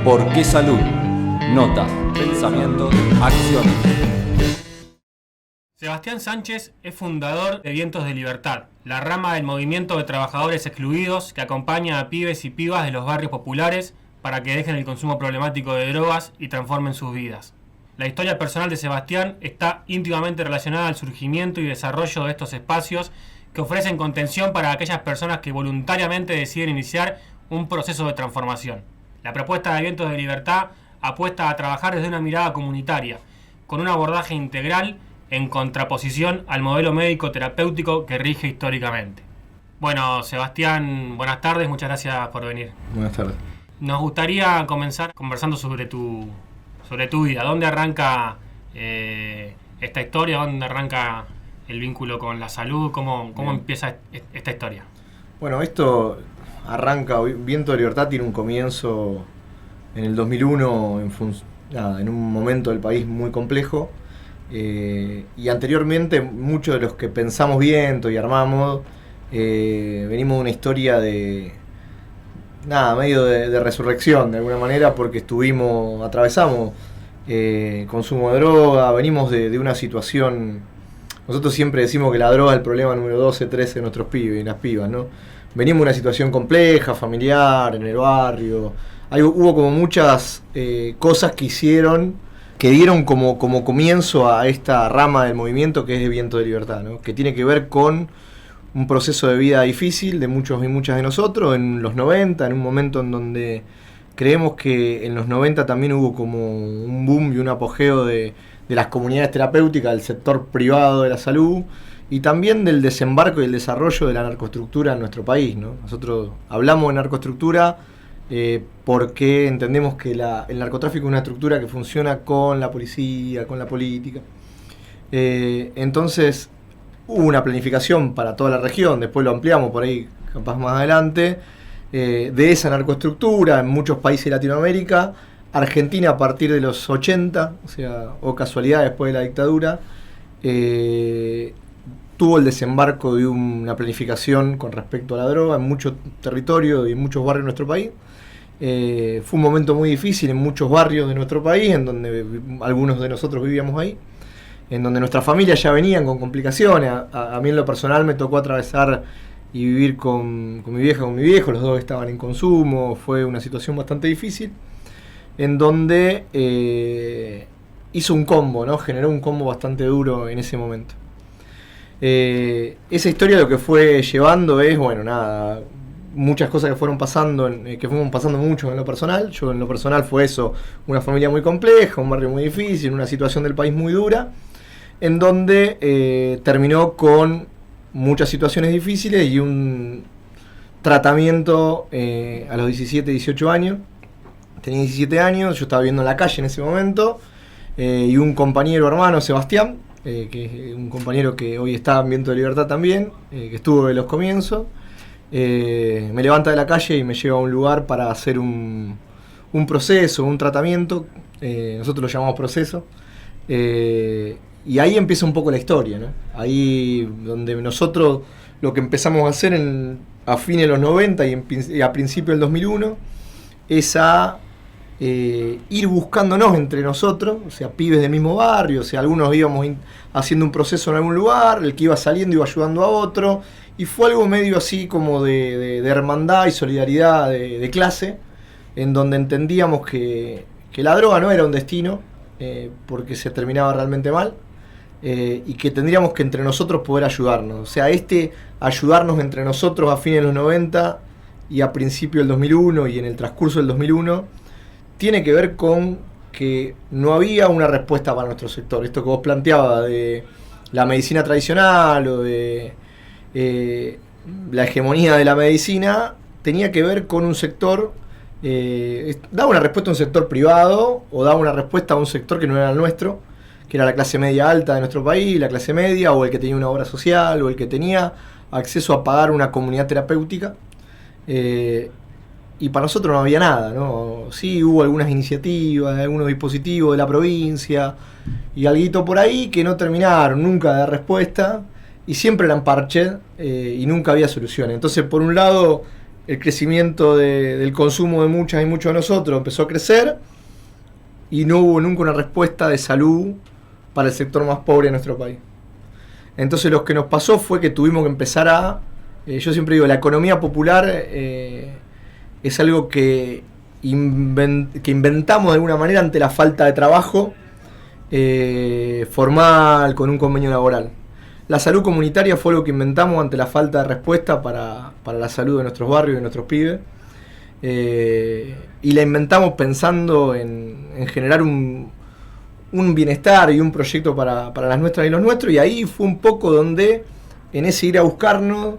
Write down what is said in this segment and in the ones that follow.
¿Por qué salud? Notas, pensamientos, acciones. Sebastián Sánchez es fundador de Vientos de Libertad, la rama del movimiento de trabajadores excluidos que acompaña a pibes y pibas de los barrios populares para que dejen el consumo problemático de drogas y transformen sus vidas. La historia personal de Sebastián está íntimamente relacionada al surgimiento y desarrollo de estos espacios que ofrecen contención para aquellas personas que voluntariamente deciden iniciar un proceso de transformación. La propuesta de Vientos de Libertad apuesta a trabajar desde una mirada comunitaria, con un abordaje integral en contraposición al modelo médico-terapéutico que rige históricamente. Bueno, Sebastián, buenas tardes, muchas gracias por venir. Buenas tardes. Nos gustaría comenzar conversando sobre tu vida. ¿Dónde arranca esta historia? ¿Dónde arranca el vínculo con la salud? ¿Cómo empieza esta historia? Bueno, esto arranca, Viento de Libertad tiene un comienzo en el 2001 en un momento del país muy complejo. Y anteriormente muchos de los que pensamos Viento y armamos venimos de una historia de medio de resurrección de alguna manera, porque atravesamos consumo de droga, venimos de una situación. Nosotros siempre decimos que la droga es el problema número 12, 13 de nuestros pibes y las pibas, ¿no? Venimos de una situación compleja, familiar, en el barrio. Hubo como muchas cosas que dieron como comienzo a esta rama del movimiento que es de Viento de Libertad, ¿no? Que tiene que ver con un proceso de vida difícil de muchos y muchas de nosotros en los 90, en un momento en donde creemos que en los 90 también hubo como un boom y un apogeo de las comunidades terapéuticas, del sector privado de la salud y también del desembarco y el desarrollo de la narcoestructura en nuestro país, ¿no? Nosotros hablamos de narcoestructura porque entendemos que el narcotráfico es una estructura que funciona con la policía, con la política. Entonces hubo una planificación para toda la región, después lo ampliamos por ahí, capaz más adelante, de esa narcoestructura en muchos países de Latinoamérica. Argentina a partir de los 80, o casualidad después de la dictadura, tuvo el desembarco de una planificación con respecto a la droga en muchos territorios y en muchos barrios de nuestro país. Fue un momento muy difícil en muchos barrios de nuestro país, en donde algunos de nosotros vivíamos ahí, en donde nuestras familias ya venían con complicaciones. A mí en lo personal me tocó atravesar y vivir con mi vieja, con mi viejo, los dos estaban en consumo, fue una situación bastante difícil, en donde hizo un combo, ¿no? Generó un combo bastante duro en ese momento. Esa historia lo que fue llevando es, muchas cosas que fueron pasando, que fuimos pasando mucho en lo personal. Yo en lo personal fue eso, una familia muy compleja, un barrio muy difícil, una situación del país muy dura, en donde terminó con muchas situaciones difíciles y un tratamiento a los 17, 18 años. Tenía 17 años, yo estaba viviendo en la calle en ese momento, y un compañero hermano, Sebastián, que es un compañero que hoy está en Viento de Libertad también, que estuvo de los comienzos, me levanta de la calle y me lleva a un lugar para hacer un proceso, un tratamiento, nosotros lo llamamos proceso, y ahí empieza un poco la historia, ¿no? Ahí donde nosotros lo que empezamos a hacer a fines de los 90 y a principios del 2001 es a ir buscándonos entre nosotros, pibes del mismo barrio, algunos íbamos haciendo un proceso en algún lugar, el que iba saliendo iba ayudando a otro, y fue algo medio así como de hermandad y solidaridad de clase, en donde entendíamos que la droga no era un destino, porque se terminaba realmente mal, y que tendríamos que entre nosotros poder ayudarnos. Ayudarnos entre nosotros a fines de los 90 y a principios del 2001 y en el transcurso del 2001, tiene que ver con que no había una respuesta para nuestro sector. Esto que vos planteabas de la medicina tradicional o de la hegemonía de la medicina, tenía que ver con un sector, daba una respuesta a un sector privado o daba una respuesta a un sector que no era el nuestro, que era la clase media alta de nuestro país, la clase media, o el que tenía una obra social, o el que tenía acceso a pagar una comunidad terapéutica. Y para nosotros no había nada, ¿no? Sí, hubo algunas iniciativas, algunos dispositivos de la provincia y alguito por ahí que no terminaron nunca de dar respuesta y siempre eran parches y nunca había soluciones. Entonces, por un lado, el crecimiento del consumo de muchas y muchos de nosotros empezó a crecer y no hubo nunca una respuesta de salud para el sector más pobre de nuestro país. Entonces lo que nos pasó fue que tuvimos que empezar yo siempre digo, la economía popular es algo que inventamos de alguna manera ante la falta de trabajo formal, con un convenio laboral. La salud comunitaria fue algo que inventamos ante la falta de respuesta para la salud de nuestros barrios y de nuestros pibes. Y la inventamos pensando en generar un bienestar y un proyecto para las nuestras y los nuestros. Y ahí fue un poco donde, en ese ir a buscarnos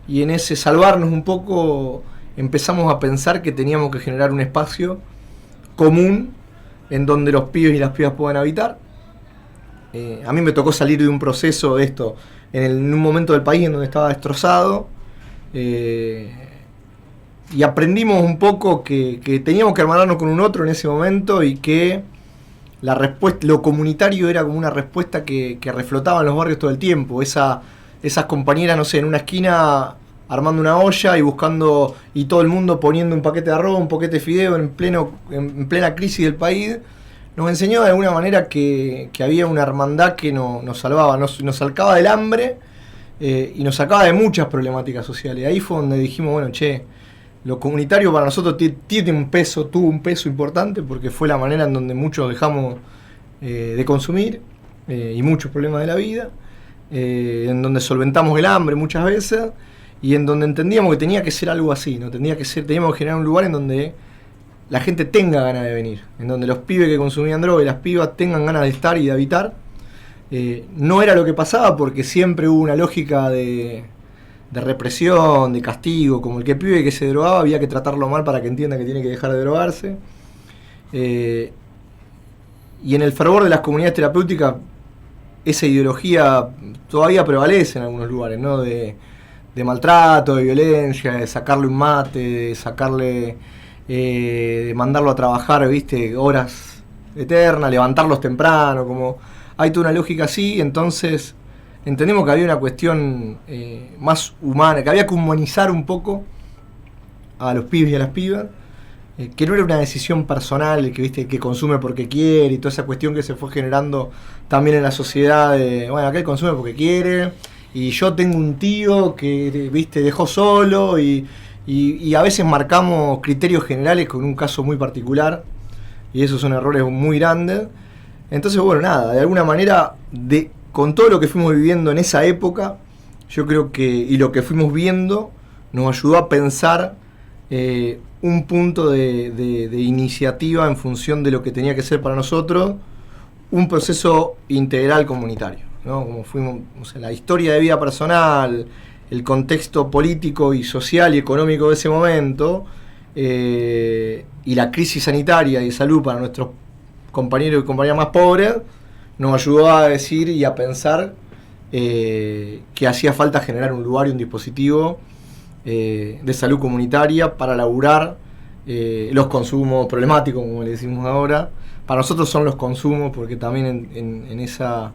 y en ese salvarnos un poco, empezamos a pensar que teníamos que generar un espacio común en donde los pibes y las pibas puedan habitar. A mí me tocó salir de un proceso de esto en un momento del país en donde estaba destrozado, y aprendimos un poco que teníamos que hermanarnos con un otro en ese momento y que la respuesta, lo comunitario era como una respuesta que reflotaba en los barrios todo el tiempo. Esas compañeras, no sé, en una esquina armando una olla y buscando, y todo el mundo poniendo un paquete de arroz, un paquete de fideo en plena crisis del país. Nos enseñó de alguna manera que había una hermandad que nos salvaba, nos sacaba del hambre y nos sacaba de muchas problemáticas sociales. Ahí fue donde dijimos, bueno, lo comunitario para nosotros tuvo un peso importante, porque fue la manera en donde muchos dejamos de consumir y muchos problemas de la vida, en donde solventamos el hambre muchas veces y en donde entendíamos que tenía que ser algo así, ¿no? Teníamos que generar un lugar en donde la gente tenga ganas de venir, en donde los pibes que consumían droga y las pibas tengan ganas de estar y de habitar. No era lo que pasaba, porque siempre hubo una lógica de represión, de castigo, como el pibe que se drogaba había que tratarlo mal para que entienda que tiene que dejar de drogarse. Y en el fervor de las comunidades terapéuticas esa ideología todavía prevalece en algunos lugares, ¿no? De maltrato, de violencia, de sacarle un mate, de sacarle... de mandarlo a trabajar, ¿viste? Horas eternas, levantarlos temprano, como hay toda una lógica así. Entonces entendemos que había una cuestión más humana, que había que humanizar un poco a los pibes y a las pibas, que no era una decisión personal, que viste, que consume porque quiere, y toda esa cuestión que se fue generando también en la sociedad de, bueno, aquel consume porque quiere, y yo tengo un tío que, viste, dejó solo, y a veces marcamos criterios generales con un caso muy particular, y esos son errores muy grandes. Entonces, bueno, nada, de alguna manera, con todo lo que fuimos viviendo en esa época, yo creo que, y lo que fuimos viendo, nos ayudó a pensar un punto de iniciativa en función de lo que tenía que ser para nosotros un proceso integral comunitario, ¿no? Como fuimos, o sea, la historia de vida personal, el contexto político y social y económico de ese momento, y la crisis sanitaria y de salud para nuestros compañeros y compañeras más pobres, nos ayudó a decir y a pensar que hacía falta generar un lugar y un dispositivo de salud comunitaria para laburar los consumos problemáticos, como le decimos ahora. Para nosotros son los consumos, porque también en esa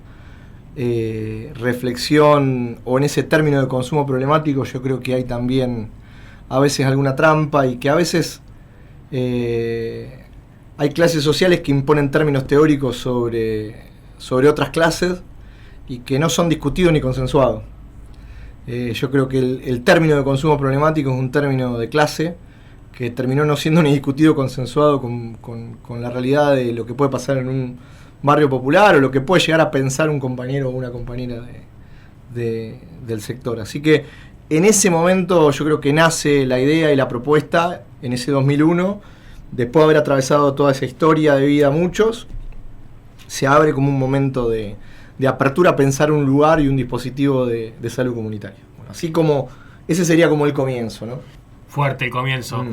reflexión o en ese término de consumo problemático yo creo que hay también a veces alguna trampa, y que a veces hay clases sociales que imponen términos teóricos sobre otras clases y que no son discutidos ni consensuados. Yo creo que el término de consumo problemático es un término de clase que terminó no siendo ni discutido o consensuado con la realidad de lo que puede pasar en un barrio popular o lo que puede llegar a pensar un compañero o una compañera del sector. Así que en ese momento yo creo que nace la idea y la propuesta, en ese 2001, después de haber atravesado toda esa historia de vida muchos, se abre como un momento de apertura a pensar un lugar y un dispositivo de salud comunitaria. Bueno, así como, ese sería como el comienzo, ¿no? Fuerte el comienzo.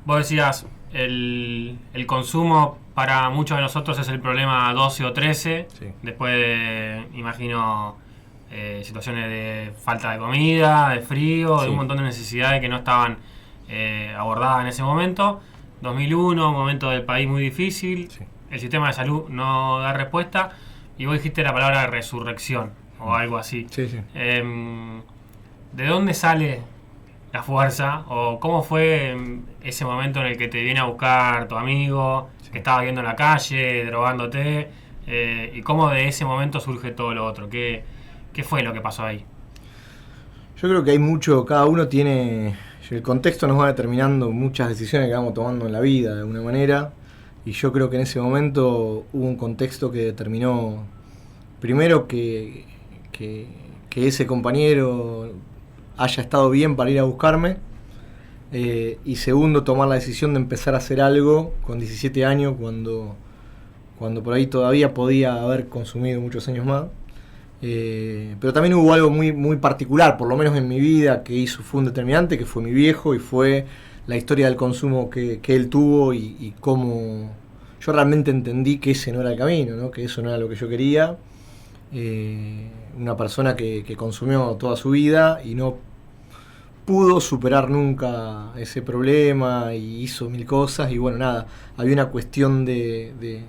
Vos decías, el consumo para muchos de nosotros es el problema 12 o 13, sí. Después de, imagino, situaciones de falta de comida, de frío, sí, de un montón de necesidades que no estaban abordadas en ese momento. 2001, un momento del país muy difícil, sí. El sistema de salud no da respuesta, y vos dijiste la palabra resurrección, o algo así. Sí, sí. ¿De dónde sale la fuerza, o cómo fue ese momento en el que te viene a buscar tu amigo, que estaba viendo en la calle, drogándote, y cómo de ese momento surge todo lo otro. ¿Qué fue lo que pasó ahí? Yo creo que hay mucho, cada uno tiene, el contexto nos va determinando muchas decisiones que vamos tomando en la vida de alguna manera, y yo creo que en ese momento hubo un contexto que determinó, primero que ese compañero haya estado bien para ir a buscarme, y segundo, tomar la decisión de empezar a hacer algo con 17 años, cuando por ahí todavía podía haber consumido muchos años más. Pero también hubo algo muy, muy particular, por lo menos en mi vida, que fue un determinante, que fue mi viejo, y fue la historia del consumo que él tuvo, y cómo yo realmente entendí que ese no era el camino, ¿no? Que eso no era lo que yo quería. Una persona que consumió toda su vida y no pudo superar nunca ese problema, y hizo mil cosas, y bueno, nada, había una cuestión de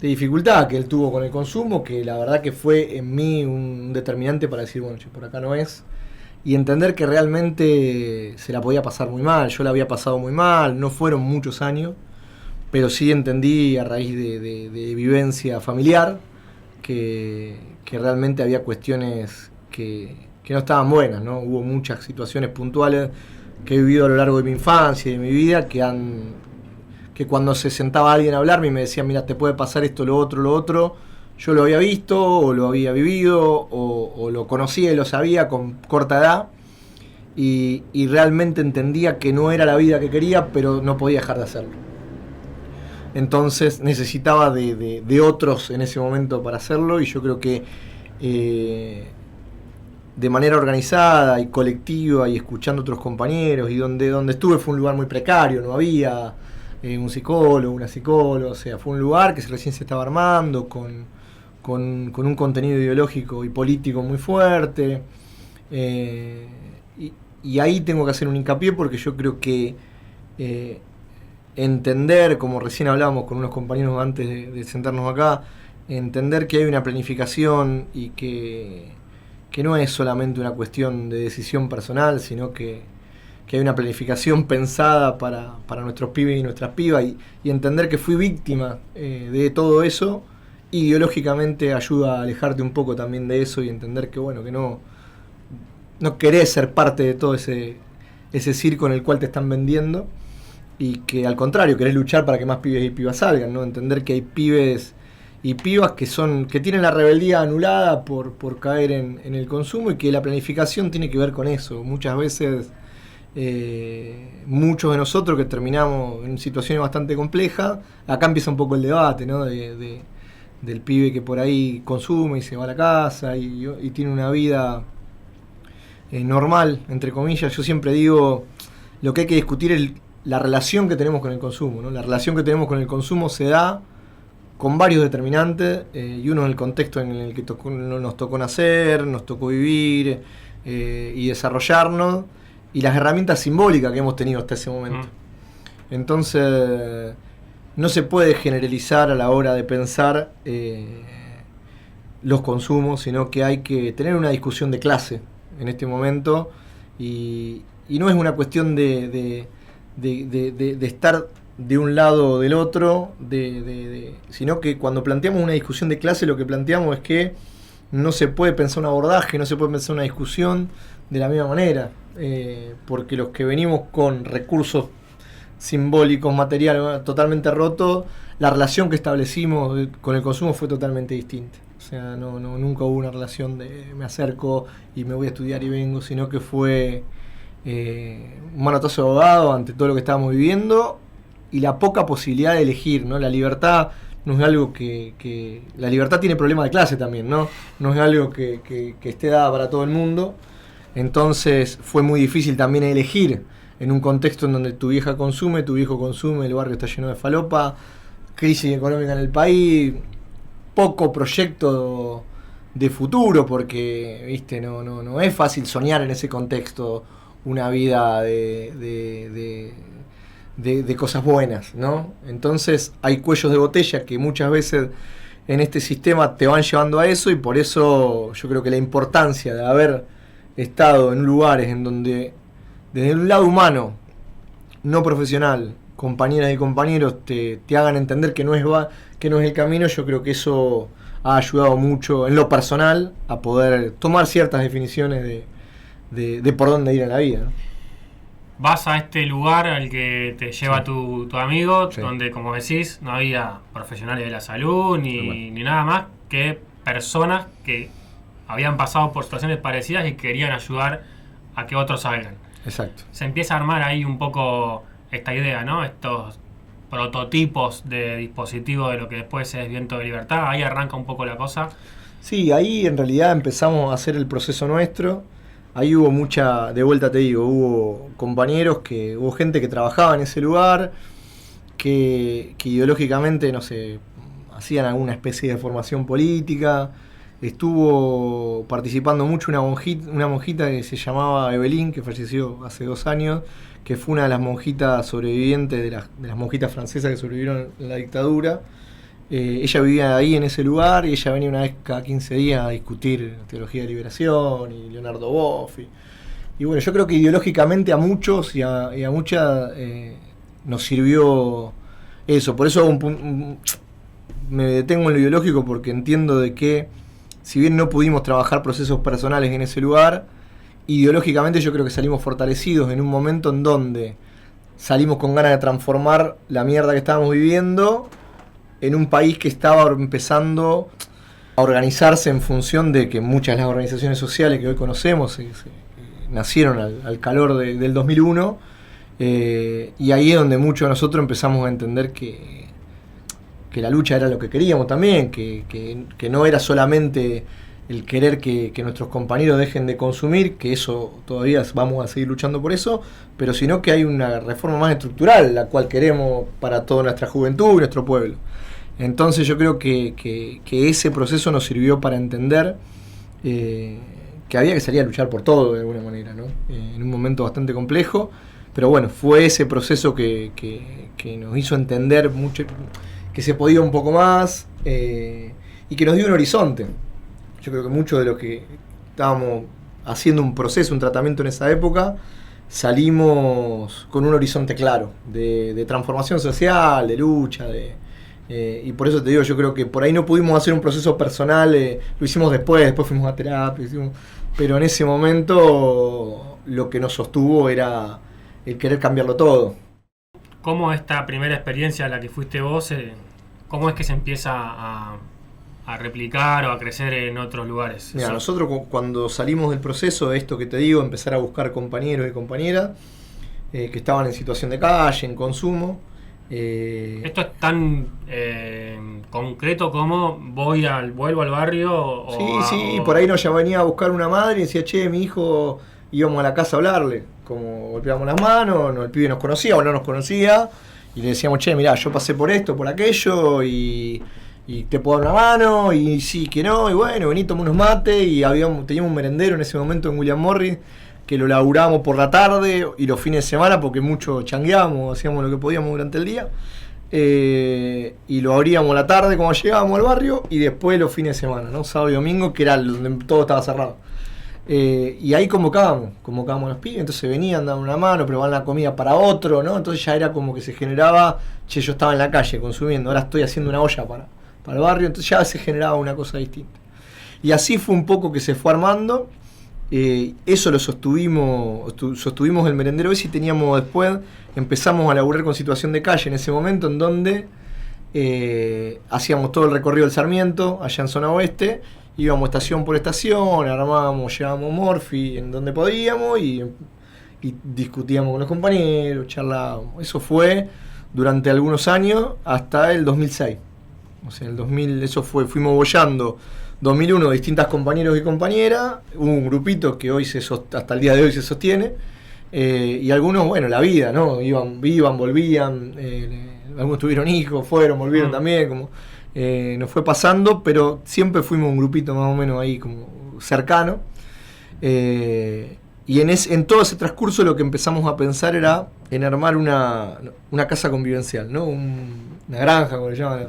dificultad que él tuvo con el consumo, que la verdad que fue en mí un determinante para decir, bueno, por acá no es, y entender que realmente se la podía pasar muy mal. Yo la había pasado muy mal, no fueron muchos años, pero sí entendí a raíz de vivencia familiar que realmente había cuestiones que no estaban buenas, ¿no? Hubo muchas situaciones puntuales que he vivido a lo largo de mi infancia y de mi vida que cuando se sentaba alguien a hablarme y me decía, mira, te puede pasar esto, lo otro, yo lo había visto, o lo había vivido, o lo conocía y lo sabía con corta edad, y realmente entendía que no era la vida que quería, pero no podía dejar de hacerlo. Entonces necesitaba de otros en ese momento para hacerlo, y yo creo que de manera organizada y colectiva, y escuchando a otros compañeros, y donde estuve fue un lugar muy precario, no había un psicólogo, una psicóloga, o sea, fue un lugar que recién se estaba armando, con un contenido ideológico y político muy fuerte, y ahí tengo que hacer un hincapié, porque yo creo que entender, como recién hablábamos con unos compañeros antes de sentarnos acá, entender que hay una planificación, y que no es solamente una cuestión de decisión personal, sino que hay una planificación pensada para nuestros pibes y nuestras pibas, y entender que fui víctima de todo eso, ideológicamente ayuda a alejarte un poco también de eso, y entender que bueno, que no querés ser parte de todo ese circo en el cual te están vendiendo, y que al contrario querés luchar para que más pibes y pibas salgan, ¿no? Entender que hay pibes y pibas que tienen la rebeldía anulada por caer en el consumo, y que la planificación tiene que ver con eso. Muchas veces muchos de nosotros que terminamos en situaciones bastante complejas, acá empieza un poco el debate, ¿no? Del pibe que por ahí consume y se va a la casa y tiene una vida normal, entre comillas. Yo siempre digo, lo que hay que discutir es la relación que tenemos con el consumo, ¿no? La relación que tenemos con el consumo se da con varios determinantes, y uno es el contexto en el que nos tocó nacer, nos tocó vivir y desarrollarnos, y las herramientas simbólicas que hemos tenido hasta ese momento. Entonces, no se puede generalizar a la hora de pensar los consumos, sino que hay que tener una discusión de clase en este momento, y no es una cuestión de estar de un lado o del otro, sino que cuando planteamos una discusión de clase, lo que planteamos es que no se puede pensar un abordaje, no se puede pensar una discusión de la misma manera, porque los que venimos con recursos simbólicos, materiales totalmente rotos, la relación que establecimos con el consumo fue totalmente distinta. O sea, nunca hubo una relación de me acerco y me voy a estudiar y vengo, sino que fue un manotazo de ahogado ante todo lo que estábamos viviendo, y la poca posibilidad de elegir, ¿no? La libertad no es algo que la libertad tiene problemas de clase también, ¿no? No es algo que esté dada para todo el mundo. Entonces fue muy difícil también elegir en un contexto en donde tu vieja consume, tu viejo consume, el barrio está lleno de falopa, crisis económica en el país, poco proyecto de futuro, porque viste, no es fácil soñar en ese contexto una vida de cosas buenas, ¿no? Entonces hay cuellos de botella que muchas veces en este sistema te van llevando a eso, y por eso yo creo que la importancia de haber estado en lugares en donde, desde un lado humano, no profesional, compañeras y compañeros te hagan entender que no es el camino, yo creo que eso ha ayudado mucho en lo personal a poder tomar ciertas definiciones de por dónde ir en la vida, ¿no? Vas a este lugar al que te lleva Sí. tu amigo, Sí. donde, como decís, no había profesionales de la salud ni nada más que personas que habían pasado por situaciones parecidas y querían ayudar a que otros salgan. Exacto. Se empieza a armar ahí un poco esta idea, ¿no? Estos prototipos de dispositivos de lo que después es Viento de Libertad. Ahí arranca un poco la cosa. Sí, ahí en realidad empezamos a hacer el proceso nuestro. Ahí hubo de vuelta te digo, hubo compañeros, hubo gente que trabajaba en ese lugar, que ideológicamente, no sé, hacían alguna especie de formación política. Estuvo participando mucho una monjita que se llamaba Evelyn, que falleció hace 2 años, que fue una de las monjitas sobrevivientes de las monjitas francesas que sobrevivieron en la dictadura. Ella vivía ahí en ese lugar y ella venía una vez cada 15 días a discutir teología de liberación y Leonardo Boff. Y bueno, yo creo que ideológicamente a muchos y a muchas nos sirvió eso. Por eso me detengo en lo ideológico, porque entiendo de que si bien no pudimos trabajar procesos personales en ese lugar, ideológicamente yo creo que salimos fortalecidos en un momento en donde salimos con ganas de transformar la mierda que estábamos viviendo en un país que estaba empezando a organizarse en función de que muchas de las organizaciones sociales que hoy conocemos nacieron al calor del 2001, y ahí es donde muchos de nosotros empezamos a entender que la lucha era lo que queríamos también, que no era solamente el querer que nuestros compañeros dejen de consumir, que eso todavía vamos a seguir luchando por eso, pero sino que hay una reforma más estructural, la cual queremos para toda nuestra juventud y nuestro pueblo. Entonces yo creo que ese proceso nos sirvió para entender que había que salir a luchar por todo de alguna manera, ¿no? En un momento bastante complejo, pero bueno, fue ese proceso que nos hizo entender mucho, que se podía un poco más, y que nos dio un horizonte. Yo creo que mucho de lo que estábamos haciendo un proceso, un tratamiento en esa época, salimos con un horizonte claro de transformación social, de lucha, y por eso te digo, yo creo que por ahí no pudimos hacer un proceso personal, lo hicimos después fuimos a terapia, pero en ese momento lo que nos sostuvo era el querer cambiarlo todo. ¿Cómo esta primera experiencia a la que fuiste vos, cómo es que se empieza a replicar o a crecer en otros lugares? Mira, Eso. nosotros cuando salimos del proceso, esto que te digo, empezar a buscar compañeros y compañeras que estaban en situación de calle, en consumo. ¿Esto es tan concreto como vuelvo al barrio? Sí, por ahí nos venía a buscar una madre y decía, che, mi hijo, íbamos a la casa a hablarle, como golpeábamos las manos, el pibe nos conocía o no nos conocía, y le decíamos, che, mirá, yo pasé por esto, por aquello, y te puedo dar una mano, y sí, que no, y bueno, vení, tomé unos mates, y teníamos un merendero en ese momento en William Morris, que lo laburábamos por la tarde y los fines de semana, porque mucho changueábamos, hacíamos lo que podíamos durante el día, y lo abríamos la tarde cuando llegábamos al barrio, y después los fines de semana, ¿no? Sábado y domingo, que era donde todo estaba cerrado. Y ahí convocábamos a los pibes, entonces venían, daban una mano, probaban la comida para otro, ¿no? Entonces ya era como que se generaba, che, yo estaba en la calle consumiendo, ahora estoy haciendo una olla para el barrio, entonces ya se generaba una cosa distinta. Y así fue un poco que se fue armando, eso lo sostuvimos el merendero ese, y teníamos después, empezamos a laburar con situación de calle en ese momento, en donde hacíamos todo el recorrido del Sarmiento, allá en zona oeste, íbamos estación por estación, llevábamos Morphy en donde podíamos y discutíamos con los compañeros, charlábamos. Eso fue durante algunos años hasta el 2006. O sea, fuimos boyando 2001 distintas compañeros y compañeras, hubo un grupito que hoy hasta el día de hoy se sostiene, y algunos, bueno, la vida, ¿no? Iban, volvían, algunos tuvieron hijos, volvieron también, como nos fue pasando, pero siempre fuimos un grupito más o menos ahí como cercano, y en todo ese transcurso lo que empezamos a pensar era en armar una casa convivencial, ¿no? Una granja, como le llaman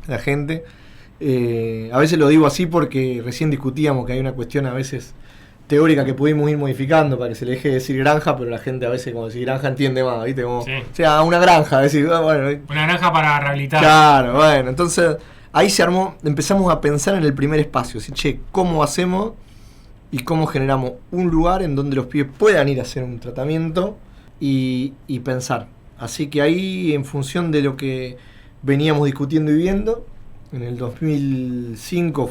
la gente. A veces lo digo así porque recién discutíamos que hay una cuestión a veces teórica que pudimos ir modificando para que se le deje de decir granja, pero la gente a veces cuando decir granja entiende más, ¿viste? Como, Sí. o sea, una granja, decir, bueno, Una granja para rehabilitar. claro, bueno, entonces ahí se armó, empezamos a pensar en el primer espacio, así, che, ¿cómo hacemos y cómo generamos un lugar en donde los pibes puedan ir a hacer un tratamiento y pensar? Así que ahí, en función de lo que veníamos discutiendo y viendo, en el 2005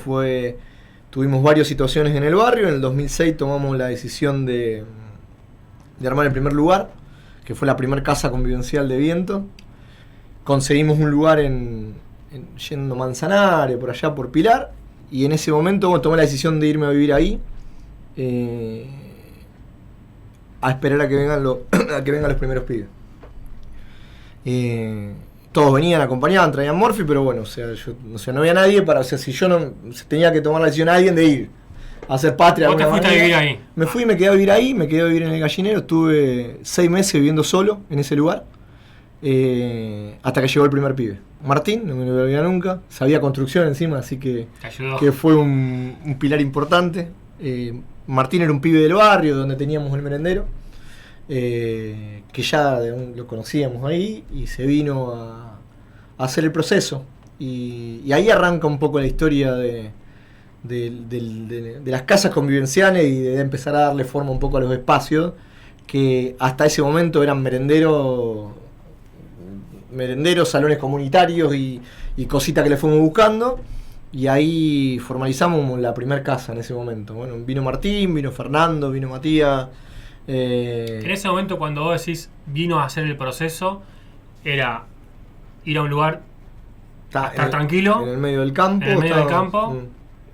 tuvimos varias situaciones en el barrio, en el 2006 tomamos la decisión de armar el primer lugar, que fue la primera casa convivencial de Viento. Conseguimos un lugar yendo Manzanares, por allá por Pilar, y en ese momento tomé la decisión de irme a vivir ahí, a esperar a que vengan los primeros pibes. Todos venían, acompañaban, traían Morphy, pero bueno, o sea, no había nadie si yo no tenía que tomar la decisión a alguien de ir a hacer patria. ¿Vos te fuiste a vivir ahí? Me fui, me quedé a vivir ahí, me quedé a vivir en el Gallinero, estuve 6 meses viviendo solo en ese lugar, hasta que llegó el primer pibe. Martín, no me lo olvidé nunca, sabía construcción encima, así que fue un pilar importante. Martín era un pibe del barrio donde teníamos el merendero, que ya lo conocíamos ahí, y se vino a hacer el proceso. Y ahí arranca un poco la historia de las casas convivenciales y de empezar a darle forma un poco a los espacios que hasta ese momento eran merenderos, salones comunitarios y cositas que le fuimos buscando. Y ahí formalizamos la primera casa en ese momento. Bueno, vino Martín, vino Fernando, vino Matías. En ese momento, cuando vos decís vino a hacer el proceso, era ir a un lugar, estar tranquilo, en el medio del campo.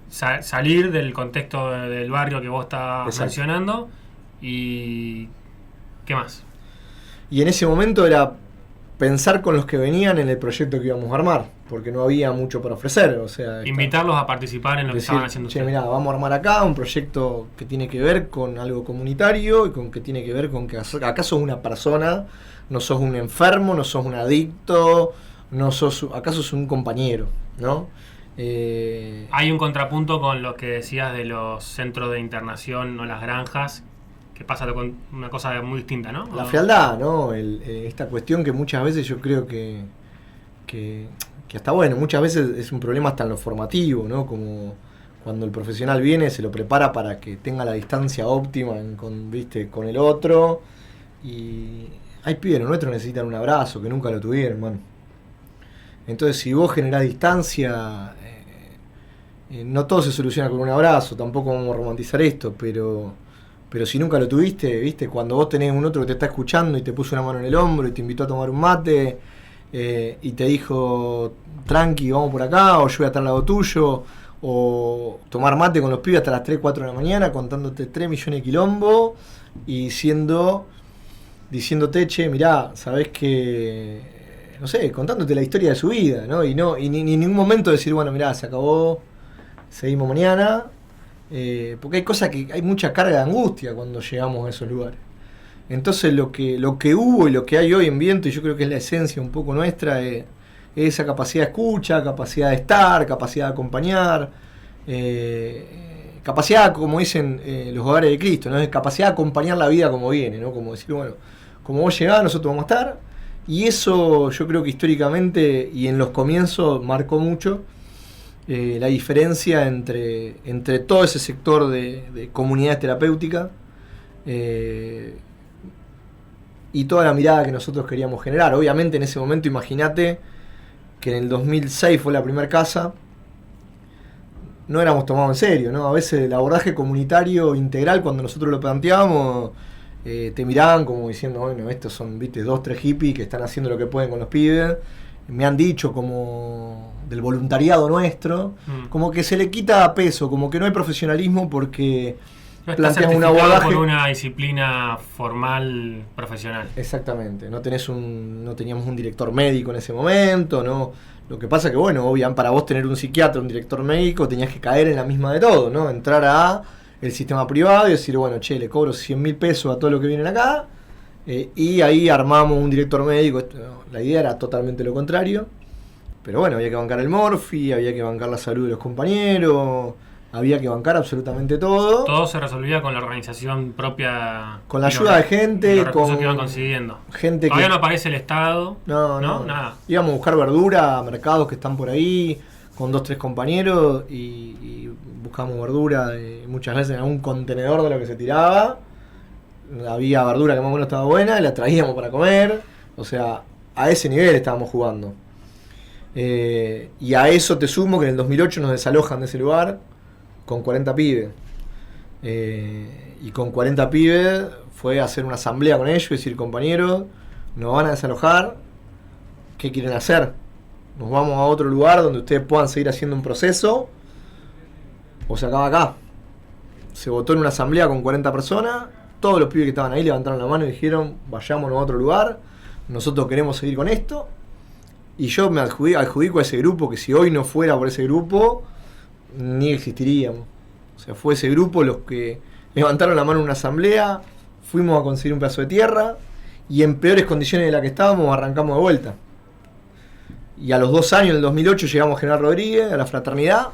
Salir del contexto del barrio que vos estás Exacto. mencionando, y ¿qué más? Y en ese momento era pensar con los que venían en el proyecto que íbamos a armar, porque no había mucho para ofrecer. O sea, Invitarlos a participar en lo que estaban haciendo che, ustedes. mirá, vamos a armar acá un proyecto que tiene que ver con algo comunitario y que tiene que ver con que acá sos una persona, no sos un enfermo, no sos un adicto, acá sos un compañero, ¿no? Hay un contrapunto con lo que decías de los centros de internación o las granjas, que pasa con una cosa muy distinta, ¿no? La frialdad, ¿no? Esta cuestión que muchas veces yo creo que hasta bueno, muchas veces es un problema hasta en lo formativo, ¿no? Como cuando el profesional viene, se lo prepara para que tenga la distancia óptima con el otro. Y hay pibes nuestros que necesitan un abrazo, que nunca lo tuvieron, man. Entonces, si vos generás distancia, no todo se soluciona con un abrazo, tampoco vamos a romantizar esto, pero si nunca lo tuviste, ¿viste? Cuando vos tenés un otro que te está escuchando y te puso una mano en el hombro y te invitó a tomar un mate, y te dijo, tranqui, vamos por acá, o yo voy a estar al lado tuyo, o tomar mate con los pibes hasta las 3, 4 de la mañana, contándote 3 millones de quilombos, y diciéndote, che, mirá, sabés que, no sé, contándote la historia de su vida, ¿no? Y ni en ningún momento decir, bueno, mirá, se acabó, seguimos mañana. Porque hay cosas hay mucha carga de angustia cuando llegamos a esos lugares. Entonces lo que hubo y lo que hay hoy en Viento, y yo creo que es la esencia un poco nuestra, es esa capacidad de escucha, capacidad de estar, capacidad de acompañar, capacidad, como dicen los hogares de Cristo, ¿no? Es capacidad de acompañar la vida como viene, ¿no? Como decir, bueno, como vos llegás, nosotros vamos a estar. Y eso yo creo que históricamente y en los comienzos marcó mucho la diferencia entre todo ese sector de comunidades terapéuticas y toda la mirada que nosotros queríamos generar. Obviamente en ese momento, imagínate que en el 2006 fue la primera casa, no éramos tomados en serio, ¿no? A veces el abordaje comunitario integral, cuando nosotros lo planteábamos, te miraban como diciendo, bueno, estos son, viste, 2, 3 hippies que están haciendo lo que pueden con los pibes. Me han dicho como del voluntariado nuestro, como que se le quita peso, como que no hay profesionalismo porque no planteas un abordaje abordaje por una disciplina formal profesional. Exactamente, no teníamos un director médico en ese momento, no. Lo que pasa que bueno, obviamente para vos tener un psiquiatra, un director médico, tenías que caer en la misma de todo, ¿no? Entrar a el sistema privado y decir, bueno, che, le cobro 100.000 pesos a todo lo que vienen acá. Y ahí armamos un director médico. La idea era totalmente lo contrario, pero bueno, había que bancar el Morphy, había que bancar la salud de los compañeros, había que bancar absolutamente todo. Todo se resolvía con la organización propia. Con la ayuda de gente, los recursos con que iban consiguiendo. Gente Todavía que... no aparece el Estado. No, nada. Íbamos a buscar verdura a mercados que están por ahí, con 2-3 compañeros, y buscamos verdura muchas veces en algún contenedor de lo que se tiraba. Había verdura que más o menos estaba buena y la traíamos para comer. O sea, a ese nivel estábamos jugando. Y a eso te sumo que en el 2008 nos desalojan de ese lugar con 40 pibes. Y con 40 pibes fue a hacer una asamblea con ellos y decir, compañeros, nos van a desalojar, ¿qué quieren hacer? Nos vamos a otro lugar donde ustedes puedan seguir haciendo un proceso, o se acaba acá. Se votó en una asamblea con 40 personas, todos los pibes que estaban ahí levantaron la mano y dijeron, vayámonos a otro lugar, nosotros queremos seguir con esto. Y yo me adjudico a ese grupo, que si hoy no fuera por ese grupo, ni existiríamos. O sea, fue ese grupo los que levantaron la mano en una asamblea, fuimos a conseguir un pedazo de tierra, y en peores condiciones de las que estábamos arrancamos de vuelta. Y a los 2 años, en el 2008, llegamos a General Rodríguez, a la Fraternidad,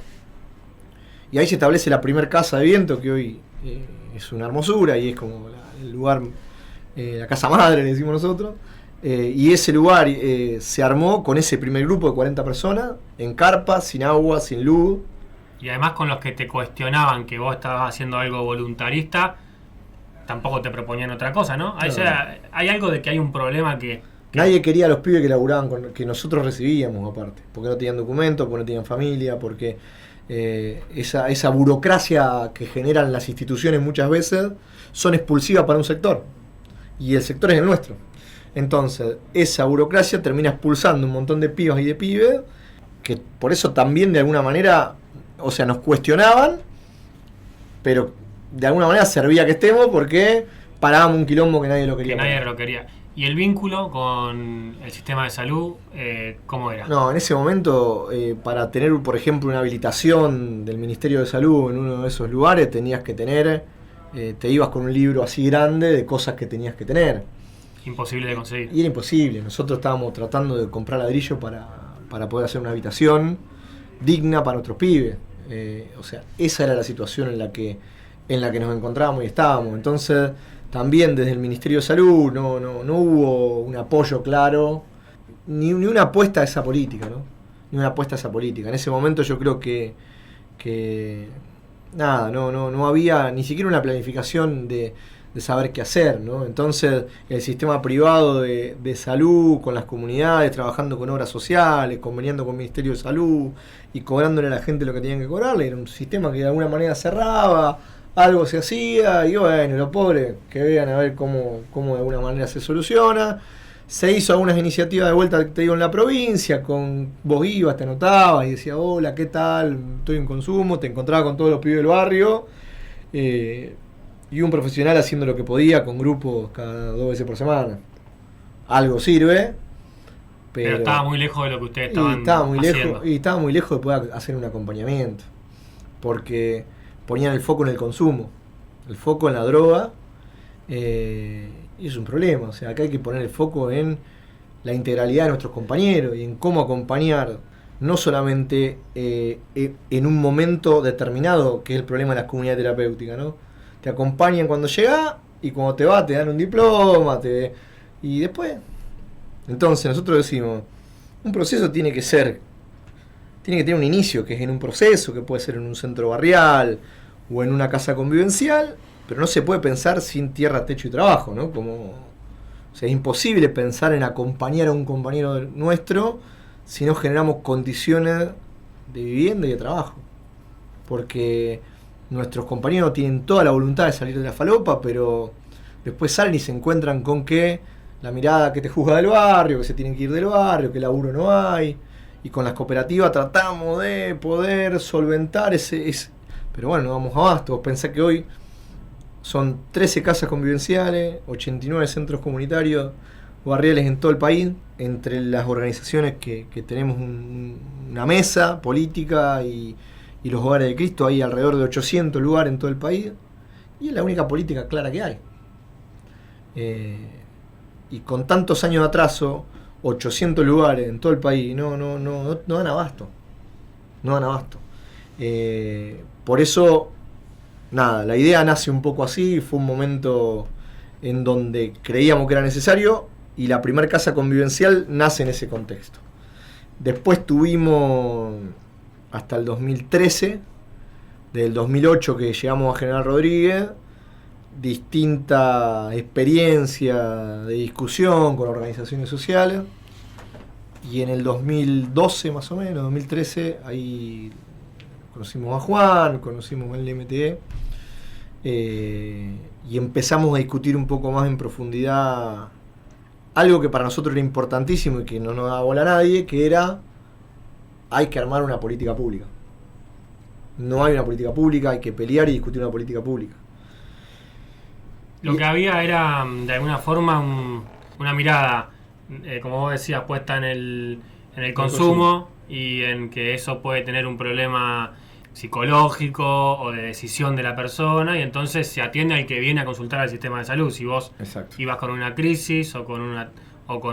y ahí se establece la primer casa de viento, que hoy es una hermosura, y es como el lugar, la casa madre, le decimos nosotros. Y ese lugar se armó con ese primer grupo de 40 personas, en carpa, sin agua, sin luz. Y además con los que te cuestionaban que vos estabas haciendo algo voluntarista, tampoco te proponían otra cosa, ¿no? O sea, hay algo de que hay un problema que... Nadie quería a los pibes que laburaban, que nosotros recibíamos aparte, porque no tenían documentos, porque no tenían familia, porque esa burocracia que generan las instituciones muchas veces son expulsivas para un sector, y el sector es el nuestro. Entonces, esa burocracia termina expulsando un montón de pibas y de pibes, que por eso también de alguna manera, o sea, nos cuestionaban, pero de alguna manera servía que estemos porque parábamos un quilombo que nadie lo quería. Que nadie lo quería. ¿Y el vínculo con el sistema de salud, cómo era? No, en ese momento, para tener, por ejemplo, una habilitación del Ministerio de Salud en uno de esos lugares, tenías que tener, te ibas con un libro así grande de cosas que tenías que tener. Imposible de conseguir. Y era imposible. Nosotros estábamos tratando de comprar ladrillo para poder hacer una habitación digna para nuestros pibes. O sea, esa era la situación en la que nos encontrábamos y estábamos. Entonces, también desde el Ministerio de Salud no hubo un apoyo claro, ni una apuesta a esa política, ¿no? Ni una apuesta a esa política. En ese momento yo creo que nada, no había ni siquiera una planificación de saber qué hacer, ¿no? Entonces el sistema privado de salud con las comunidades, trabajando con obras sociales, conveniando con el Ministerio de Salud y cobrándole a la gente lo que tenían que cobrarle, era un sistema que de alguna manera cerraba, algo se hacía y bueno, los pobres que vean a ver cómo de alguna manera se soluciona. Se hizo algunas iniciativas de vuelta, te digo, en la provincia, vos ibas, te anotabas y decías, hola, ¿qué tal? Estoy en consumo, te encontrabas con todos los pibes del barrio. Y un profesional haciendo lo que podía con grupos cada 2 veces por semana. Algo sirve, pero estaba muy lejos de lo que ustedes estaban haciendo. Y estaba muy lejos de poder hacer un acompañamiento, porque ponían el foco en el consumo, el foco en la droga, y es un problema. O sea, acá hay que poner el foco en la integralidad de nuestros compañeros y en cómo acompañar, no solamente en un momento determinado, que es el problema de las comunidades terapéuticas, ¿no? Te acompañan cuando llegás y cuando te vas te dan un diploma, y después. Entonces nosotros decimos, un proceso tiene que tener un inicio, que es en un proceso, que puede ser en un centro barrial o en una casa convivencial, pero no se puede pensar sin tierra, techo y trabajo, ¿no? O sea, es imposible pensar en acompañar a un compañero nuestro si no generamos condiciones de vivienda y de trabajo. Porque nuestros compañeros tienen toda la voluntad de salir de la falopa, pero después salen y se encuentran con que la mirada que te juzga del barrio, que se tienen que ir del barrio, que laburo no hay, y con las cooperativas tratamos de poder solventar ese. Pero bueno, no vamos a abasto. Vos pensás que hoy son 13 casas convivenciales, 89 centros comunitarios, barriales en todo el país, entre las organizaciones que tenemos una mesa política y los hogares de Cristo, hay alrededor de 800 lugares en todo el país, y es la única política clara que hay. Y con tantos años de atraso, 800 lugares en todo el país, no dan abasto. No dan abasto. Por eso, nada, la idea nace un poco así, fue un momento en donde creíamos que era necesario y la primera casa convivencial nace en ese contexto. Después tuvimos hasta el 2013, del 2008 que llegamos a General Rodríguez, distinta experiencia de discusión con organizaciones sociales, y en el 2012 más o menos, 2013, ahí conocimos a Juan, conocimos el MTE, y empezamos a discutir un poco más en profundidad algo que para nosotros era importantísimo y que no nos daba bola a nadie, que era: hay que armar una política pública. No hay una política pública, hay que pelear y discutir una política pública. Lo que había era, de alguna forma, una mirada, como vos decías, puesta en el consumo, y en que eso puede tener un problema psicológico o de decisión de la persona, y entonces se atiende al que viene a consultar al sistema de salud. Si vos ibas con una crisis o con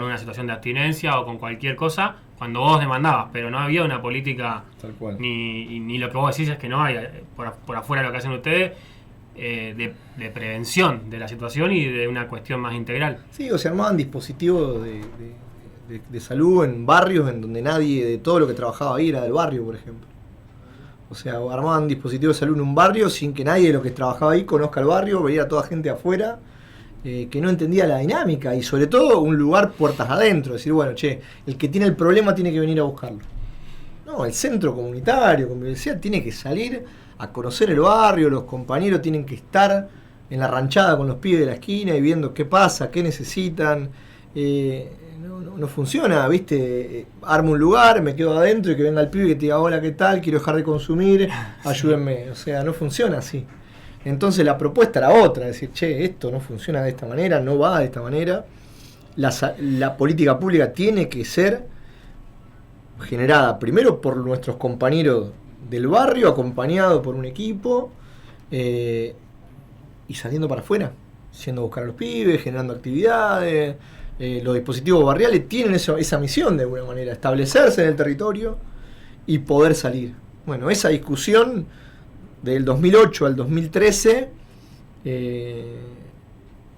una situación de abstinencia o con cualquier cosa, cuando vos demandabas, pero no había una política, tal cual. Ni lo que vos decís es que no hay, por afuera lo que hacen ustedes, de prevención de la situación y de una cuestión más integral. Sí, o se armaban dispositivos de salud en barrios en donde nadie de todo lo que trabajaba ahí era del barrio, por ejemplo. O sea, armaban dispositivos de salud en un barrio sin que nadie de los que trabajaba ahí conozca el barrio, veía toda gente afuera que no entendía la dinámica, y sobre todo un lugar puertas adentro, decir, bueno, che, el que tiene el problema tiene que venir a buscarlo. No, el centro comunitario, convivencial, tiene que salir a conocer el barrio, los compañeros tienen que estar en la ranchada con los pibes de la esquina y viendo qué pasa, qué necesitan. No funciona, ¿viste? Armo un lugar, me quedo adentro y que venga el pibe y que te diga: hola, ¿qué tal? Quiero dejar de consumir, ayúdenme. O sea, no funciona así. Entonces la propuesta era otra, decir, che, esto no funciona de esta manera, no va de esta manera. La política pública tiene que ser generada primero por nuestros compañeros del barrio, acompañado por un equipo, y saliendo para afuera, yendo a buscar a los pibes, generando actividades. Los dispositivos barriales tienen esa misión de alguna manera, establecerse en el territorio y poder salir. Bueno, esa discusión del 2008 al 2013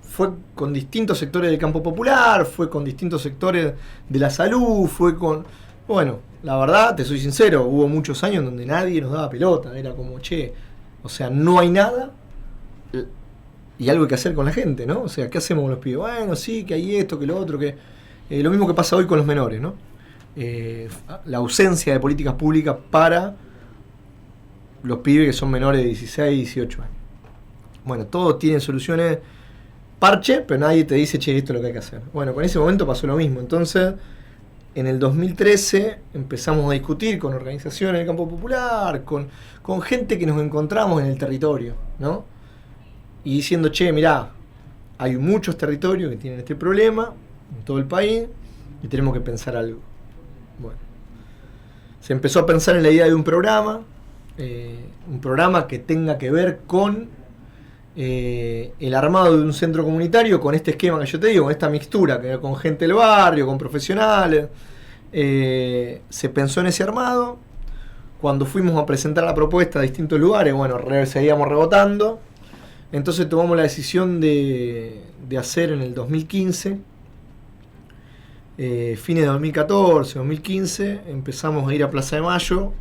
fue con distintos sectores del campo popular, fue con distintos sectores de la salud, fue con... Bueno, la verdad, te soy sincero, hubo muchos años donde nadie nos daba pelota, era como, che, o sea, no hay nada y algo hay que hacer con la gente, ¿no? O sea, ¿qué hacemos con los pibes? Bueno, sí, que hay esto, que lo otro, que... lo mismo que pasa hoy con los menores, ¿no? La ausencia de políticas públicas para los pibes que son menores de 16, 18 años. Bueno, todos tienen soluciones parche, pero nadie te dice, che, esto es lo que hay que hacer. Bueno, con ese momento pasó lo mismo. Entonces, en el 2013 empezamos a discutir con organizaciones del campo popular, con gente que nos encontramos en el territorio, ¿no? Y diciendo, che, mirá, hay muchos territorios que tienen este problema en todo el país y tenemos que pensar algo. Bueno, se empezó a pensar en la idea de un programa que tenga que ver con el armado de un centro comunitario, con este esquema que yo te digo, con esta mixtura, que con gente del barrio, con profesionales. Se pensó en ese armado. Cuando fuimos a presentar la propuesta a distintos lugares, bueno, seguíamos rebotando. Entonces tomamos la decisión de hacer en el 2015, fines de 2014, 2015, empezamos a ir a Plaza de Mayo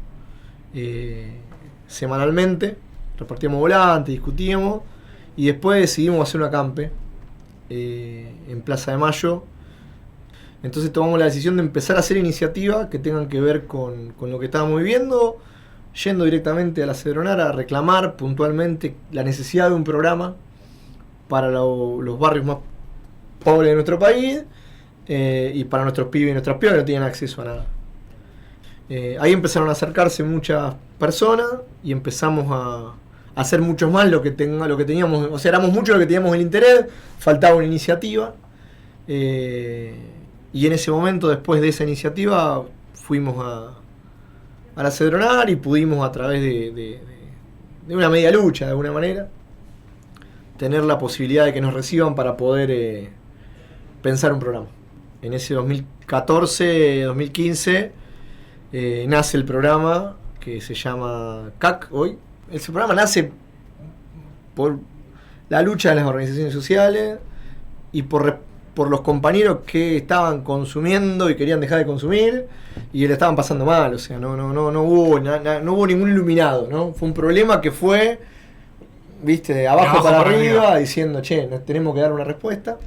semanalmente, repartíamos volantes, discutíamos, y después decidimos hacer un acampe en Plaza de Mayo. Entonces tomamos la decisión de empezar a hacer iniciativas que tengan que ver con lo que estábamos viviendo, yendo directamente a la Cedronara a reclamar puntualmente la necesidad de un programa para los barrios más pobres de nuestro país, y para nuestros pibes y nuestras pibas que no tienen acceso a nada. Ahí empezaron a acercarse muchas personas y empezamos a hacer muchos más lo que teníamos, o sea, éramos muchos los que teníamos el interés, faltaba una iniciativa, y en ese momento, después de esa iniciativa, fuimos a la Cedronar y pudimos, a través de una media lucha de alguna manera, tener la posibilidad de que nos reciban para poder pensar un programa. En ese 2014, 2015 nace el programa que se llama CAC hoy. Ese programa nace por la lucha de las organizaciones sociales y por los compañeros que estaban consumiendo y querían dejar de consumir y le estaban pasando mal. O sea, no hubo ningún iluminado, ¿no? Fue un problema que fue, viste, de abajo para arriba, diciendo, che, nos tenemos que dar una respuesta.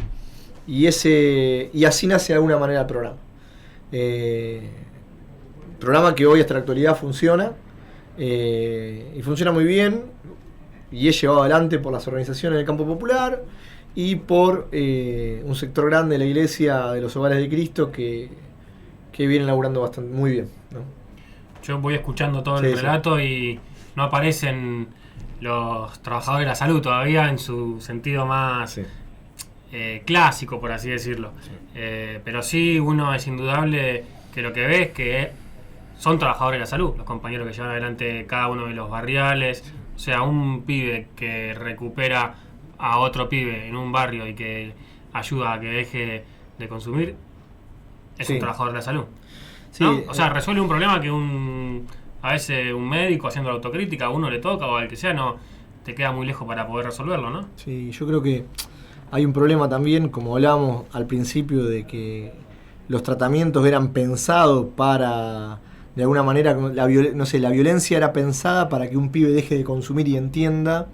Y así nace de alguna manera el programa. Programa que hoy hasta la actualidad funciona, y funciona muy bien, y es llevado adelante por las organizaciones del campo popular y por un sector grande de la iglesia de los Hogares de Cristo que vienen laburando bastante muy bien, ¿no? Yo voy escuchando todo el relato y no aparecen los trabajadores de la salud todavía en su sentido más clásico, por así decirlo. Pero sí, uno es indudable que lo que ve es que son trabajadores de la salud, los compañeros que llevan adelante cada uno de los barriales. O sea, un pibe que recupera a otro pibe en un barrio y que ayuda a que deje de consumir, es un trabajador de la salud, ¿no? O sea, resuelve un problema que a veces un médico haciendo la autocrítica a uno le toca o al que sea, no te queda muy lejos para poder resolverlo, ¿no? Sí, yo creo que hay un problema también, como hablábamos al principio, de que los tratamientos eran pensados para, de alguna manera, la violencia era pensada para que un pibe deje de consumir y entienda.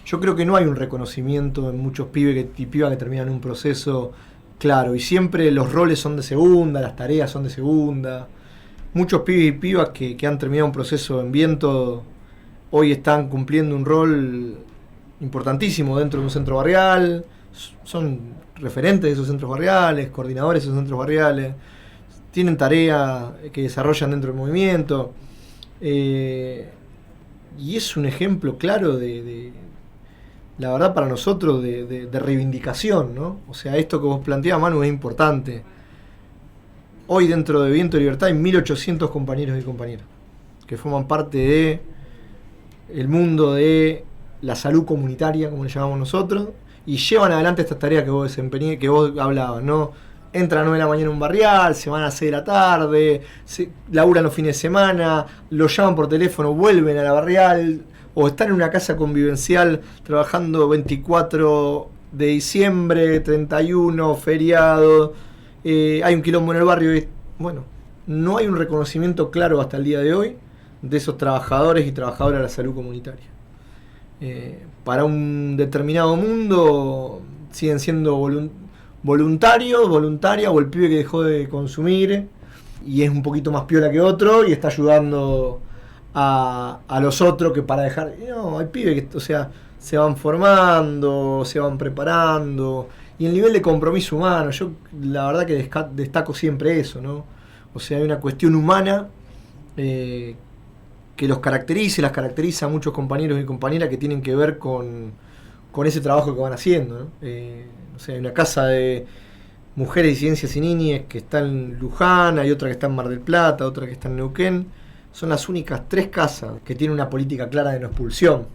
Yo creo que no hay un reconocimiento en muchos pibes y pibas que terminan un proceso claro, y siempre los roles son de segunda, las tareas son de segunda. Muchos pibes y pibas que han terminado un proceso en viento hoy están cumpliendo un rol importantísimo dentro de un centro barrial, son referentes de esos centros barriales, coordinadores de esos centros barriales, tienen tareas que desarrollan dentro del movimiento, y es un ejemplo claro de la verdad para nosotros de reivindicación, ¿no? O sea, esto que vos planteabas, Manu, es importante. Hoy dentro de Viento de Libertad hay 1.800 compañeros y compañeras que forman parte de el mundo de la salud comunitaria, como le llamamos nosotros, y llevan adelante estas tareas que vos desempeñé, que vos hablabas, ¿no? Entran a 9 de la mañana en un barrial, se van a 6 de la tarde, laburan los fines de semana, los llaman por teléfono, vuelven a la barrial, o están en una casa convivencial trabajando 24 de diciembre, 31, feriado, hay un quilombo en el barrio. Bueno, no hay un reconocimiento claro hasta el día de hoy de esos trabajadores y trabajadoras de la salud comunitaria. Para un determinado mundo siguen siendo voluntarios, voluntaria, o el pibe que dejó de consumir y es un poquito más piola que otro y está ayudando a los otros que para dejar. No, hay pibes que, o sea, se van formando, se van preparando, y el nivel de compromiso humano, yo la verdad que destaco siempre eso, ¿no? O sea, hay una cuestión humana que los caracteriza y las caracteriza a muchos compañeros y compañeras que tienen que ver con ese trabajo que van haciendo, ¿no? O sea, hay una casa de mujeres, disidencias y niñas que está en Luján, hay otra que está en Mar del Plata, otra que está en Neuquén. Son las únicas 3 casas que tienen una política clara de no expulsión.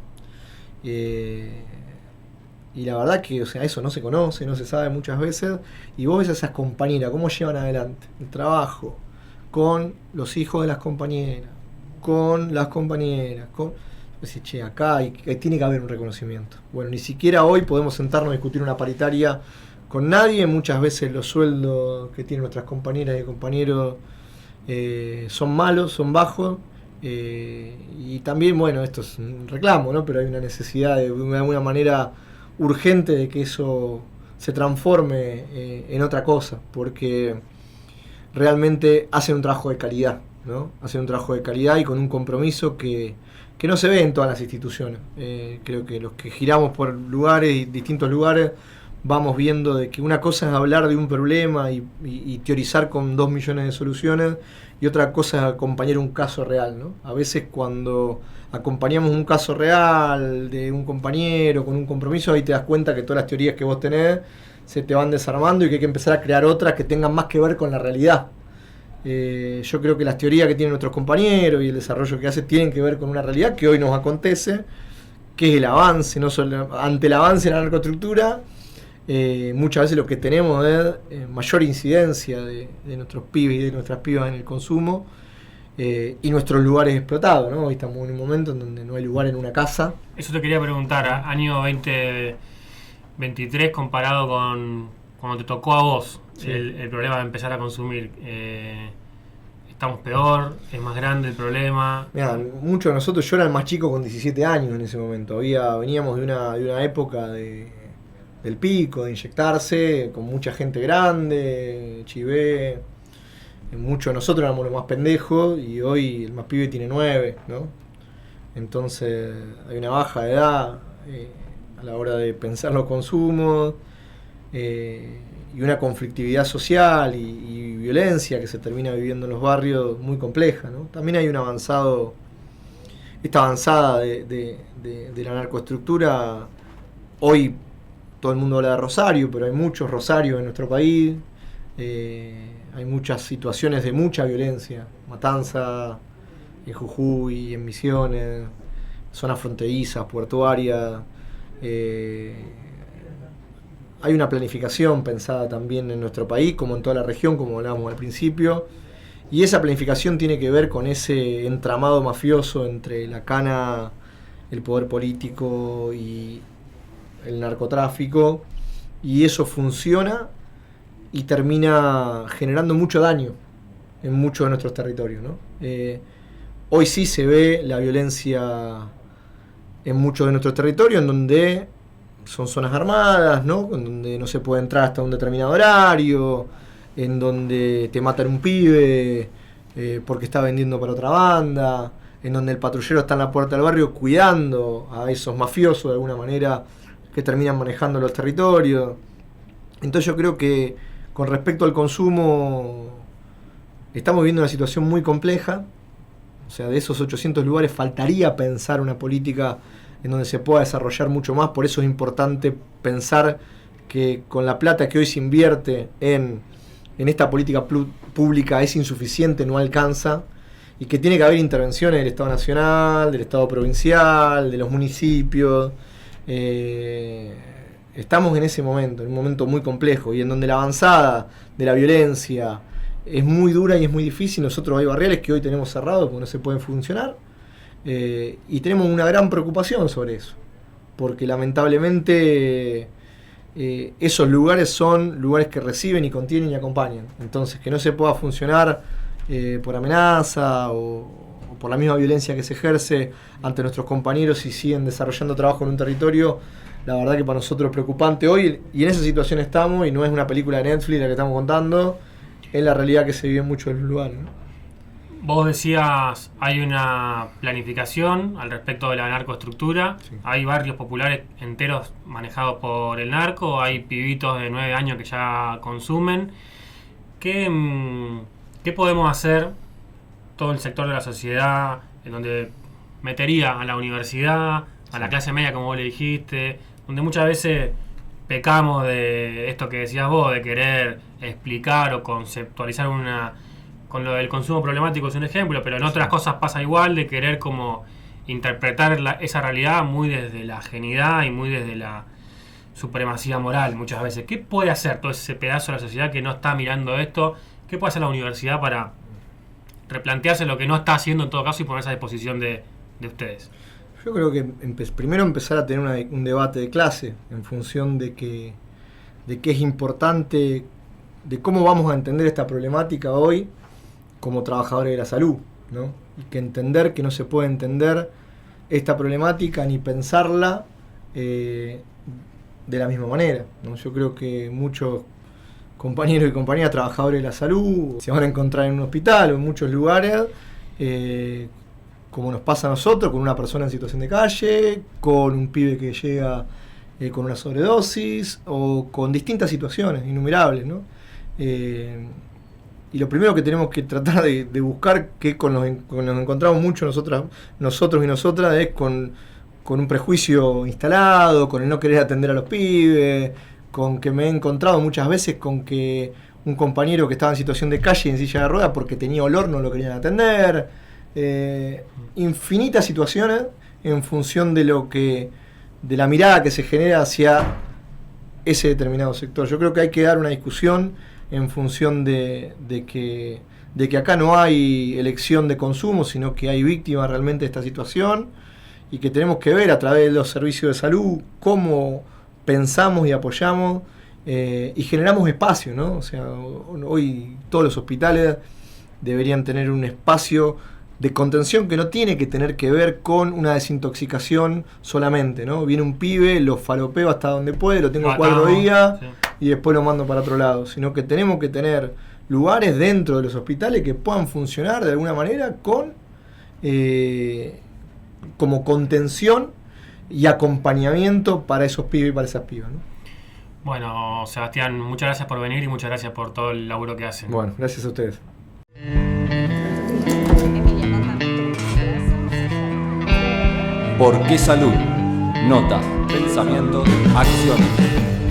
Y la verdad que, o sea, eso no se conoce, no se sabe muchas veces. Y vos ves a esas compañeras, cómo llevan adelante el trabajo con los hijos de las compañeras, con las compañeras, decís, che, acá tiene que haber un reconocimiento. Bueno, ni siquiera hoy podemos sentarnos a discutir una paritaria con nadie. Muchas veces los sueldos que tienen nuestras compañeras y compañeros son malos, son bajos, y también, bueno, esto es un reclamo, ¿no? Pero hay una necesidad de alguna manera urgente de que eso se transforme en otra cosa, porque realmente hacen un trabajo de calidad, ¿no? Hacen un trabajo de calidad y con un compromiso que no se ve en todas las instituciones. Creo que los que giramos por lugares y distintos lugares vamos viendo de que una cosa es hablar de un problema y teorizar con 2 millones de soluciones, y otra cosa es acompañar un caso real, ¿no? A veces cuando acompañamos un caso real de un compañero con un compromiso, ahí te das cuenta que todas las teorías que vos tenés se te van desarmando y que hay que empezar a crear otras que tengan más que ver con la realidad. Yo creo que las teorías que tienen nuestros compañeros y el desarrollo que hacen tienen que ver con una realidad que hoy nos acontece, que es el avance, no solo ante el avance de la narcoestructura. Muchas veces lo que tenemos es mayor incidencia de nuestros pibes y de nuestras pibas en el consumo, y nuestros lugares explotados, ¿no? Hoy estamos en un momento en donde no hay lugar en una casa. Eso te quería preguntar, año 2023 comparado con cuando te tocó a vos el problema de empezar a consumir. ¿Estamos peor? ¿Es más grande el problema? Mirá, muchos de nosotros, yo era el más chico con 17 años en ese momento. Veníamos de una época del pico, de inyectarse, con mucha gente grande, chivé. Muchos de nosotros éramos los más pendejos y hoy el más pibe tiene 9, ¿no? Entonces hay una baja de edad a la hora de pensar los consumos y una conflictividad social y violencia que se termina viviendo en los barrios muy compleja, ¿no? También hay esta avanzada de la narcoestructura. Hoy todo el mundo habla de Rosario, pero hay muchos Rosarios en nuestro país. Hay muchas situaciones de mucha violencia, matanza en Jujuy, en Misiones, zonas fronterizas, portuarias. Hay una planificación pensada también en nuestro país, como en toda la región, como hablábamos al principio, y esa planificación tiene que ver con ese entramado mafioso entre la cana, el poder político y el narcotráfico, y eso funciona y termina generando mucho daño en muchos de nuestros territorios, ¿no? Hoy sí se ve la violencia en muchos de nuestros territorios, en donde son zonas armadas, ¿no? En donde no se puede entrar hasta un determinado horario, en donde te matan un pibe porque está vendiendo para otra banda, en donde el patrullero está en la puerta del barrio cuidando a esos mafiosos de alguna manera que terminan manejando los territorios. Entonces yo creo que con respecto al consumo estamos viviendo una situación muy compleja. O sea, de esos 800 lugares faltaría pensar una política en donde se pueda desarrollar mucho más. Por eso es importante pensar que con la plata que hoy se invierte en esta política pública es insuficiente, no alcanza, y que tiene que haber intervenciones del Estado Nacional, del Estado Provincial, de los municipios. Estamos en ese momento, en un momento muy complejo, y en donde la avanzada de la violencia es muy dura y es muy difícil. Nosotros hay barriales que hoy tenemos cerrados porque no se pueden funcionar. Y tenemos una gran preocupación sobre eso, porque lamentablemente esos lugares son lugares que reciben y contienen y acompañan. Entonces, que no se pueda funcionar por amenaza o por la misma violencia que se ejerce ante nuestros compañeros y siguen desarrollando trabajo en un territorio, la verdad que para nosotros es preocupante hoy, y en esa situación estamos, y no es una película de Netflix la que estamos contando, es la realidad que se vive en muchos de los lugares, ¿no? Vos decías, hay una planificación al respecto de la narcoestructura, sí. Hay barrios populares enteros manejados por el narco, hay pibitos de 9 años que ya consumen. ¿Qué podemos hacer todo el sector de la sociedad, en donde metería a la universidad, a la clase media, como vos le dijiste, donde muchas veces pecamos de esto que decías vos, de querer explicar o conceptualizar con lo del consumo problemático es un ejemplo, pero en otras cosas pasa igual, de querer como interpretar esa realidad muy desde la ajenidad y muy desde la supremacía moral muchas veces. ¿Qué puede hacer todo ese pedazo de la sociedad que no está mirando esto? ¿Qué puede hacer la universidad para replantearse lo que no está haciendo en todo caso y ponerse a disposición de ustedes? Yo creo que primero empezar a tener un debate de clase en función de qué es importante, de cómo vamos a entender esta problemática hoy como trabajadores de la salud, ¿no? Y que entender que no se puede entender esta problemática ni pensarla de la misma manera, ¿no? Yo creo que muchos compañeros y compañeras trabajadores de la salud se van a encontrar en un hospital o en muchos lugares, como nos pasa a nosotros, con una persona en situación de calle, con un pibe que llega con una sobredosis, o con distintas situaciones innumerables, ¿no? Y lo primero que tenemos que tratar de buscar, que nos encontramos mucho nosotros y nosotras, es con un prejuicio instalado, con el no querer atender a los pibes, con que me he encontrado muchas veces con que un compañero que estaba en situación de calle y en silla de ruedas porque tenía olor no lo querían atender. Infinitas situaciones en función de la mirada que se genera hacia ese determinado sector. Yo creo que hay que dar una discusión en función de de que acá no hay elección de consumo, sino que hay víctimas realmente de esta situación, y que tenemos que ver a través de los servicios de salud cómo pensamos y apoyamos y generamos espacio, ¿no? O sea, hoy todos los hospitales deberían tener un espacio de contención que no tiene que tener que ver con una desintoxicación solamente, ¿no? Viene un pibe, lo falopeo hasta donde puede, lo tengo 4 días y después lo mando para otro lado, sino que tenemos que tener lugares dentro de los hospitales que puedan funcionar de alguna manera con como contención y acompañamiento para esos pibes y para esas pibas, ¿no? Bueno, Sebastián, muchas gracias por venir y muchas gracias por todo el laburo que hacen. Bueno, gracias a ustedes. ¿Por qué salud? Nota, pensamientos, acciones.